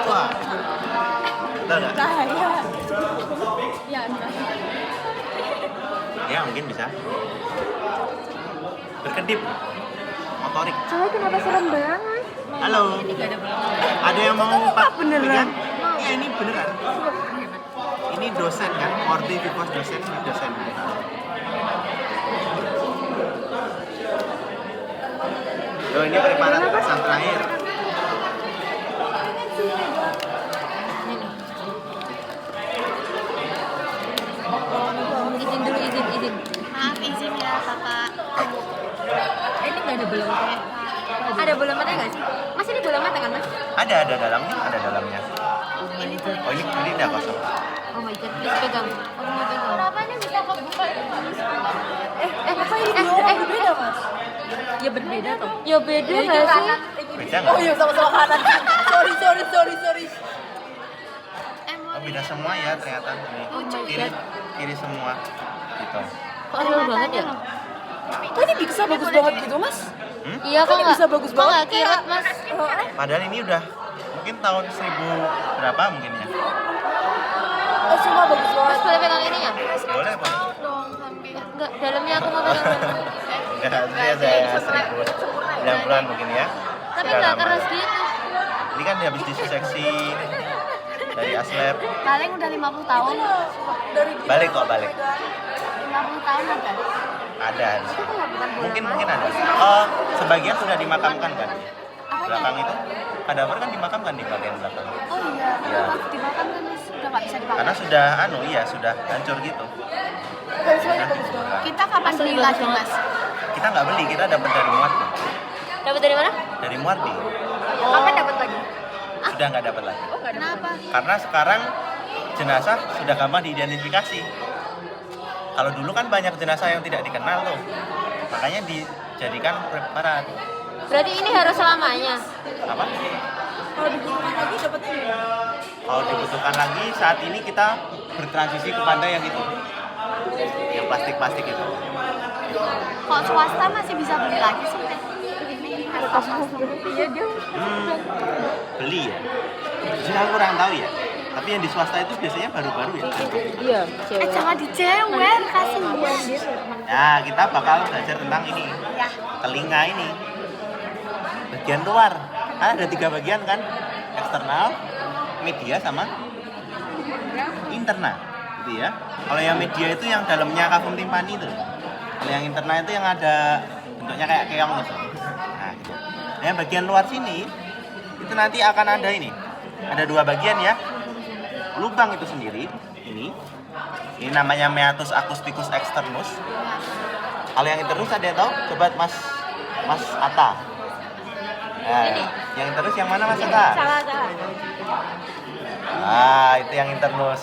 Wah. Betul nggak? Cahaya. Ya, Ya mungkin bisa. Berkedip. Motorik. cahaya kenapa serem banget? Halo. Ada yang mau Pak beneran? pegang? Iya ini beneran. Ini dosen kan, Morty Vivos dosen, ini dosen. Loh ini preparat pesan terakhir. Izin dulu, izin. Maaf izin ya kakak. Ini nggak ada bola matanya? Ada bola matanya nggak sih? Mas ini bola mata kan mas? Ada dalamnya, ada dalamnya. Ini tuh. Oh ini udah kosong. Oh my god, please pegang. Aku mau pegang. Kenapa ini bisa kebuka? Apa ini berbeda mas? Ya berbeda toh. Ya beda nggak sih? Beda nggak? Oh iya sama-sama kanan. Sorry. Oh beda semua ya ternyata. Nih, kiri semua. Gitu. Kok aneh banget ya? Kok ini bisa bagus banget gitu mas? Iya kok nggak bisa bagus kok banget? nggak kirot mas? Padahal ini udah mungkin tahun 1000 berapa mungkin ya. Oh sumpah bagus Mas banget. boleh pegang ininya? Boleh Pak. Dong hampir. Enggak, dalamnya aku mau pegang. Enggak, saya 1090-an mungkin ya. Tapi Sudah nggak lama. keras gitu. Ini kan habis diseksi dari Aslab. Paling udah 50 tahun. Balik kok balik. 50 tahun ada. Ada. Mungkin ada. Oh, sebagian sudah dimakamkan kan. Belakang itu kadaver kan dimakamkan di bagian belakang. Oh iya. Iya. Dimakan kan mas udah nggak bisa dipakai. Karena sudah sudah hancur gitu. Kita kapan beli lagi mas? Kita nggak beli, kita dapat dari Muardi. Dapat dari mana? Dari Muardi. Kapan dapat lagi? Sudah nggak dapat lagi. Kenapa? Karena sekarang jenazah sudah gampang diidentifikasi. Kalau dulu kan banyak jenazah yang tidak dikenal tuh. Makanya dijadikan preparat. Berarti ini harus selamanya. Apa? Kalau dibutuhkan lagi dapetnya ini. Kalau dibutuhkan lagi saat ini kita bertransisi kepada yang itu. Yang plastik-plastik itu. Kok swasta masih bisa beli lagi sih? Iya dia. Beli ya. Jadi aku kurang tahu ya. Tapi yang di swasta itu biasanya baru-baru ya. Iya, cewek. Jangan dicewer, kasihan. Nah, kita bakal belajar tentang ini. Ya. Telinga ini. Bagian luar. Ada 3 bagian kan? Eksternal, media sama internal. Gitu ya. Kalau yang media itu yang dalamnya kafum timpani itu. Kalau yang internal itu yang ada bentuknya kayak keong gitu. Nah, gitu. Nah, yang bagian luar sini itu nanti akan ada ini. Ada 2 bagian ya. Lubang itu sendiri ini namanya meatus acousticus externus. Kalau yang internus ada yang tahu? Coba Mas Atta. Nah, yang internus yang mana Mas Atta? Salah. Ah, itu yang internus.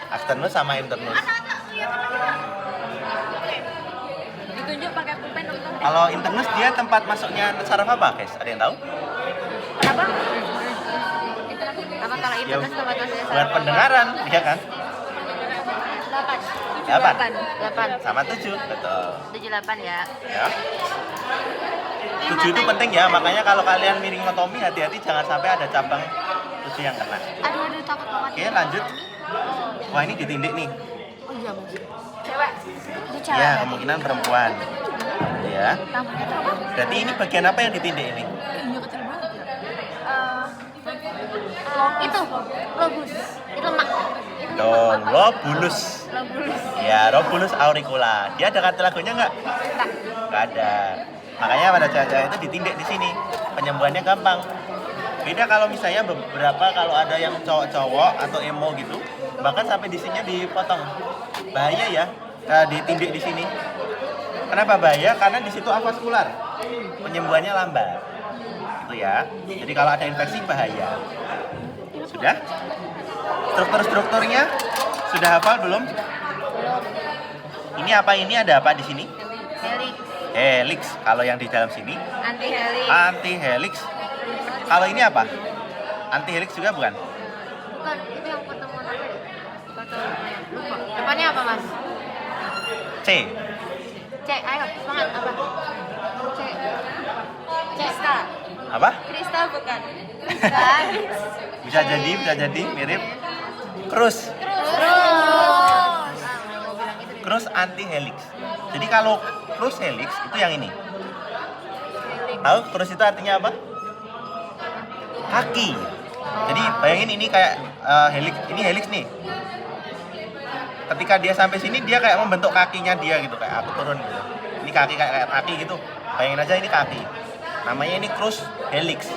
Externus sama internus. Ditunjuk pakai pulpen untuk Kalau internus dia tempat masuknya saraf apa, guys? Ada yang tahu? apa? Apa kalau itu Ya, mas tempat masuknya buat pendengaran, ya kan? 8. 8 sama 7, betul. 78 ya. Ya. 7 itu penting ya, makanya kalau kalian miringotomi hati-hati jangan sampai ada cabang 7 yang kena. Aduh takut banget. Oke, lanjut. Wah, ini ditindik nih. Oh iya mas. Cewek. Itu cewek. Ya, kemungkinan perempuan. Ya. Rambutnya tuh apa? Berarti ini bagian apa yang ditindik ini? Itu lobus. Itu lemak. Lobulus. Lobulus. Ya, Lobulus auricula. Dia ada kartilagonya nggak? Nggak ada. Makanya pada cewek-cewek itu ditindik di sini. Penyembuhannya gampang. Beda kalau misalnya beberapa kalau ada yang cowok-cowok atau emo gitu, bahkan sampai di sininya dipotong. Bahaya ya. Nah, ditindik di sini. Kenapa bahaya? Karena di situ avaskular. Penyembuhannya lambat. Itu ya. Jadi kalau ada infeksi bahaya. Sudah? Struktur-strukturnya sudah hafal belum? Ini apa ini? Ada apa di sini? Helix. Helix. Kalau yang di dalam sini Anti helix. anti helix. Kalau ini apa? Anti helix juga bukan? Bukan, itu yang pertemuan apa ya? Lupa. Depannya apa mas? C. C, ayo semangat apa? C. C. Ska. Apa? Kristal bukan? Bisa jadi mirip. Krus. Krus anti helix. Jadi kalau krus helix itu yang ini. Tahu krus itu artinya apa? Kaki. Jadi bayangin ini kayak helix. Ini helix nih. Ketika dia sampai sini dia kayak membentuk kakinya dia gitu, kayak aku turun gitu. Ini kaki kayak kaki gitu. Bayangin aja ini kaki. Namanya ini krus helix.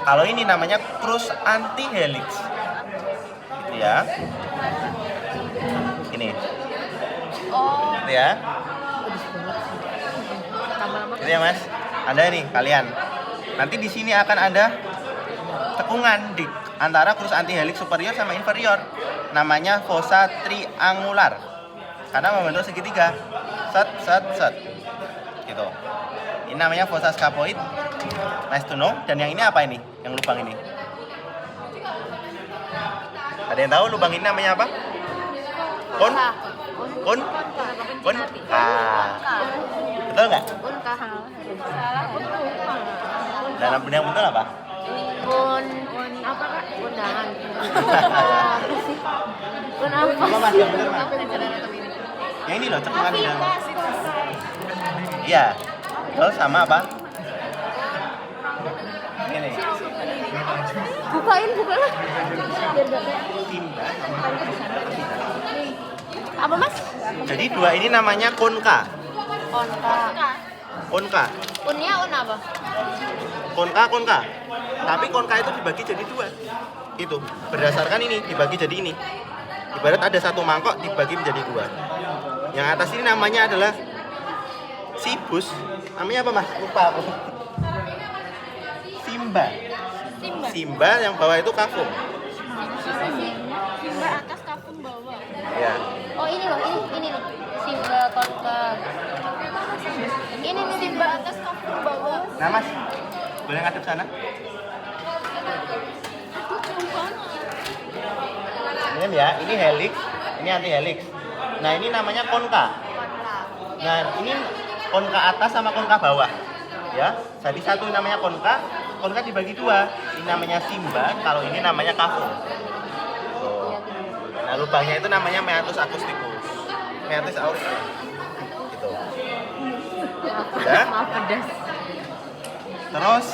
Kalau ini namanya krus anti helix. Gitu ya. Ini. Oh, Gitu ya. Gitu ya Mas. Ada nih kalian. Nanti di sini akan ada tekungan di antara krus anti helix superior sama inferior. Namanya fossa triangular. Karena membentuk segitiga. Set. Gitu. Ini namanya fossa scapuloid. Nice to know. Dan yang ini apa ini? Yang lubang ini. Ada yang tahu lubang ini namanya apa? Kon? Betul nggak? Dan yang betul apa? Apa kak? Undangan. Apa Mas yang betul Mas? Yang ini loh cekungan di dalam. Iya. Terus sama apa? Ini. Bukain lah. Timba. Apa mas? Jadi dua ini namanya konka. Konka. Unnya un apa? Konka. Tapi konka itu dibagi jadi dua. Itu berdasarkan ini dibagi jadi ini. Ibarat ada satu mangkok dibagi menjadi dua. Yang atas ini namanya adalah sibus. Namanya apa Mas? Lupa aku. Simba yang bawah itu kafum. Simba atas, kafum bawah. Ya. Oh ini loh, ini loh. Simba konka. Ini nih Simba atas, kafum bawah. Nah Mas, boleh ngadep sana? Ini ya, ini helix, ini anti helix. Nah ini namanya konka. Nah ini konka atas sama konka bawah. Ya, jadi satu namanya konka dibagi dua. Ini namanya simba, kalau ini namanya kafum. Tuh. Nah lubangnya itu namanya meatus acousticus, meatus aureus. Gitu. Ya. Maaf pedas. Terus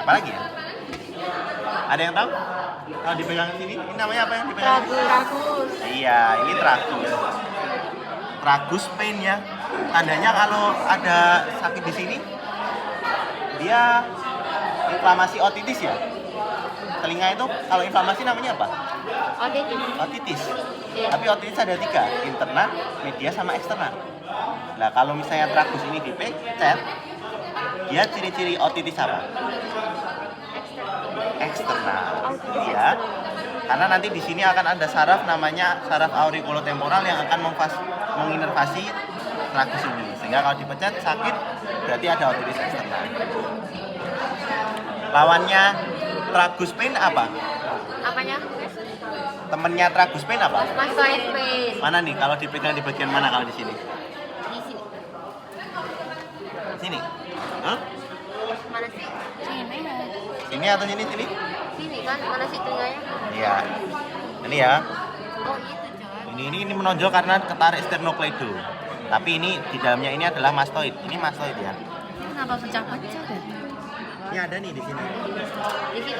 apa lagi ya? Ada yang tahu? Kalau dipegang sini, ini namanya apa yang dipegang? Tragus. Iya, ini tragus. Tragus pain ya. Tandanya kalau ada sakit di sini, dia inflamasi otitis ya. Telinga itu kalau inflamasi namanya apa? Otitis. Iya. Tapi otitis ada 3, internal, media, sama eksternal. Nah kalau misalnya tragus ini dipecet, dia ciri-ciri otitis apa? Eksternal. Iya. Karena nanti di sini akan ada saraf namanya saraf auriculotemporal yang akan menginervasi tragus ini. Sehingga kalau dipecet sakit, berarti ada otitis eksternal. Lawannya tragus pain apa? Apanya? Temennya tragus pain apa? Mastoid pain. Mana nih? Kalau dipegang di bagian mana kalau di sini? Di sini. Sini. Hah? Mana sih? Sini atau sini? Sini kan? Mana sih telinganya? Iya. Ini ya. Oh itu John. Ini menonjol karena ketarik sternocleido. Tapi ini di dalamnya ini adalah mastoid. Ini mastoid ya. Kenapa pecah-pecah deh? Ini ada nih di sini. Di sini.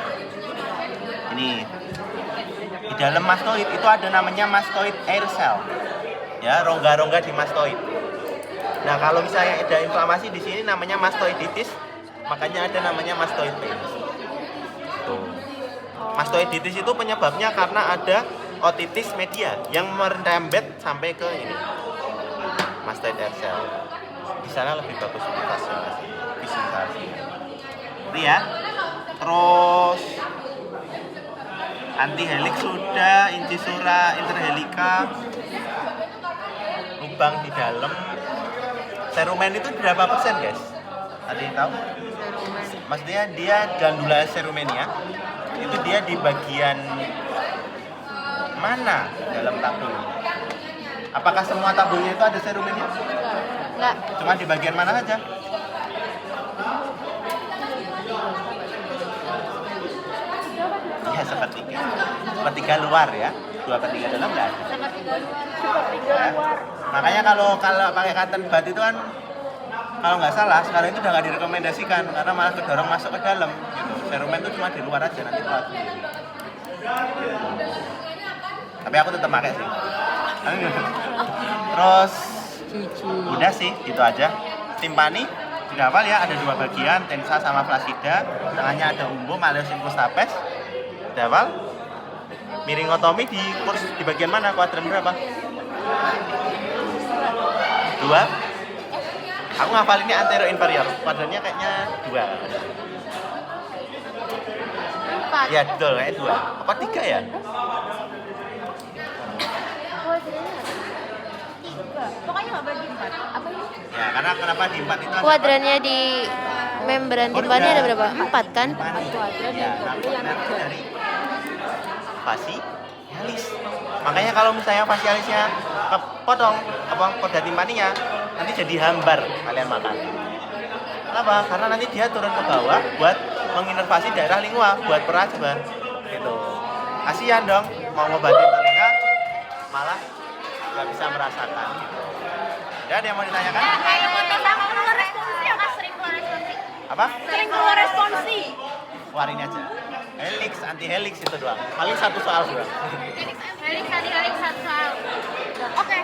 Ini. Di dalam mastoid itu ada namanya mastoid air cell. Ya, rongga-rongga di mastoid. Nah, kalau misalnya ada inflamasi di sini namanya mastoiditis, makanya ada namanya mastoid pain. Tuh. Mastoiditis itu penyebabnya karena ada otitis media yang merembet sampai ke ini. Mastoid air cell. Di sana lebih bagus visualisasi. Itu ya. Terus anti helix sudah, incisura interhelika, lubang di dalam. Serumen itu berapa persen guys? Ada yang tahu? Maksudnya dia glandula serumenia itu dia di bagian mana dalam tabung? Apakah semua tabungnya itu ada serumenia? Enggak. Cuma di bagian mana saja? sepertiga. Sepertiga luar ya, 2/3 dalam nggak ada. Ya. Makanya kalau pakai cotton bud itu kan kalau nggak salah sekarang itu udah nggak direkomendasikan karena malah kedorong masuk ke dalam gitu. Serumen itu cuma di luar aja nanti keluar. Tapi aku tetap pakai sih. Terus udah sih gitu aja. Timpani sudah hafal ya, ada 2 bagian, tensa sama flaccida. Tengahnya ada umbo, malleus incustapes. Sudah hafal? Miringotomi di kurs di bagian mana? Kuadran berapa? 2. Aku ngafal ini antero inferior. Kuadrannya kayaknya 2. 4. Ya betul, kayak 2. Apa 3 ya? Pokoknya nggak bagi 4. Apa ini? Ya, karena kenapa di 4 itu ada Kuadrannya di membran timpani ada berapa? 4 kan? kuadran ya, dari fasi alis. Makanya kalau misalnya fasialisnya kepotong apa koda timpaninya nanti jadi hambar kalian makan. Kenapa? Karena nanti dia turun ke bawah buat menginervasi daerah lingua buat perah coba. Gitu. Kasihan dong mau ngobatin telinga malah nggak bisa merasakan gitu. Ya, ada yang mau ditanyakan? Kayak foto sama keluar responsi apa? Sering keluar responsi. Apa? Sering keluar responsi. Keluarin aja. Helix, anti helix itu doang. Paling 1 soal doang. Helix tadi satu soal. Oke.